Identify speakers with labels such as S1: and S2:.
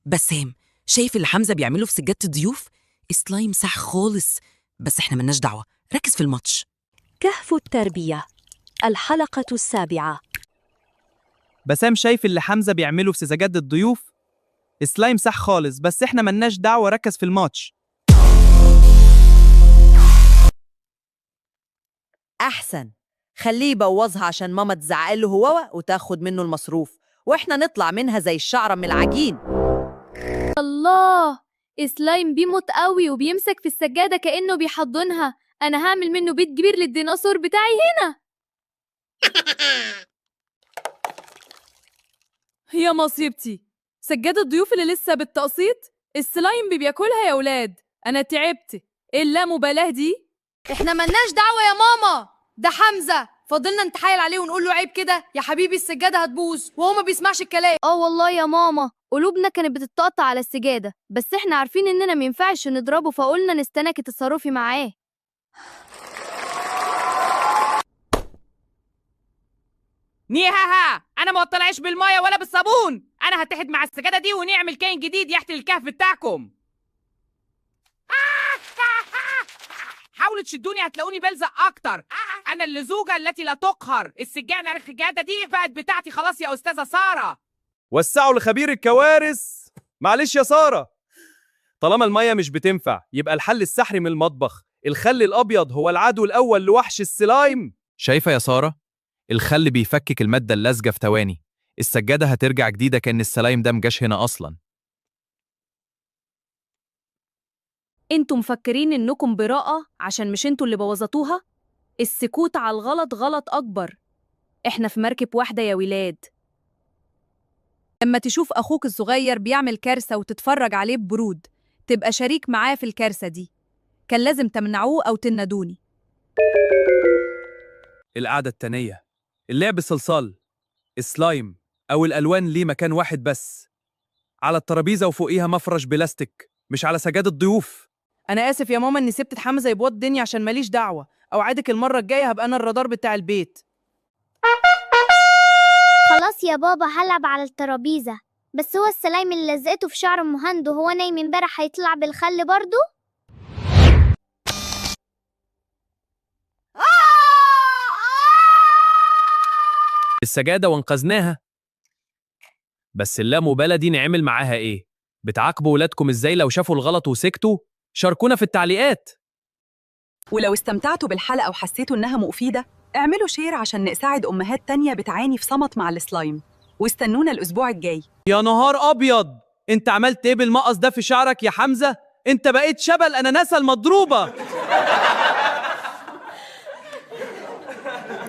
S1: بسام، شايف اللي حمزة بيعمله في سجادة الضيوف؟ سلايم سح خالص، بس احنا ملناش دعوة، ركز في الماتش.
S2: كهف التربية، الحلقة 7.
S3: بسام، شايف اللي حمزة بيعمله في سجادة الضيوف؟ سلايم صح خالص، بس احنا ملناش دعوة، ركز في الماتش.
S4: أحسن، خليه يبوظها عشان ماما تزعقله هو وتاخد منه المصروف، وإحنا نطلع منها زي الشعرة من العجين.
S5: الله، سلايم بيموت قوي وبيمسك في السجادة كأنه بيحضنها. أنا هعمل منه بيت كبير للديناصور بتاعي هنا.
S6: يا مصيبتي، سجادة الضيوف اللي لسه بالتقسيط السلايم بياكلها يا ولاد. أنا تعبت. إيه اللامبالاة دي؟
S7: احنا ملناش دعوة يا ماما، ده حمزة، فاضلنا نتحايل عليه ونقول له عيب كده يا حبيبي السجادة هتبوظ وهو ما بيسمعش الكلام.
S5: والله يا ماما، قلوبنا كانت بتتقطع على السجادة، بس احنا عارفين اننا مينفعش نضربه، فقلنا نستناكي تتصرفي معاه.
S8: نيهاها، انا ما اطلعش بالميه ولا بالصابون. انا هتحد مع السجاده دي ونعمل كائن جديد يحتل الكهف بتاعكم. حاولوا تشدوني هتلاقوني بلزق اكتر. انا اللزوجه التي لا تقهر. السجاده دي بقت بتاعتي خلاص يا استاذه ساره.
S3: وسعوا لخبير الكوارث. معلش يا سارة، طالما المية مش بتنفع يبقى الحل السحري من المطبخ. الخل الأبيض هو العدو الأول لوحش السلايم. شايفة يا سارة؟ الخل بيفكك المادة اللزجة في ثواني. السجادة هترجع جديدة كأن السلايم ده مجاش هنا أصلاً.
S2: انتوا مفكرين انكم براءة عشان مش انتوا اللي بوظتوها؟ السكوت على الغلط غلط أكبر. احنا في مركب واحدة يا ولاد.
S6: لما تشوف أخوك الصغير بيعمل كارثة وتتفرج عليه ببرود، تبقى شريك معاه في الكارثة دي. كان لازم تمنعوه أو تندوني.
S3: القعدة التانية، اللعب صلصال، السلايم أو الألوان ليه مكان واحد بس، على الترابيزة وفوقيها مفرش بلاستيك، مش على سجادة ضيوف.
S6: أنا آسف يا ماما إني سبت حمزة يبوظ الدنيا عشان ماليش دعوة. أوعدك المرة الجاية هبقى أنا الرادار بتاع البيت.
S9: خلاص يا بابا، هلعب على الترابيزة، بس هو السلايم اللي لزقته في شعر مهند وهو نايم امبارح هيطلع بالخل برضو؟
S3: السجادة وانقذناها. بس اللامبالاة دي نعمل معاها إيه؟ بتعاقبوا ولادكم إزاي لو شافوا الغلط وسكتوا؟ شاركونا في التعليقات.
S10: ولو استمتعتوا بالحلقة وحسيتوا إنها مفيدة، اعملوا شير عشان نساعد أمهات تانية بتعاني في صمت مع السلايم، واستنونا الأسبوع الجاي.
S3: يا نهار أبيض، أنت عملت إيه بالمقص ده في شعرك يا حمزة؟ أنت بقيت شبه الأناناسة المضروبة.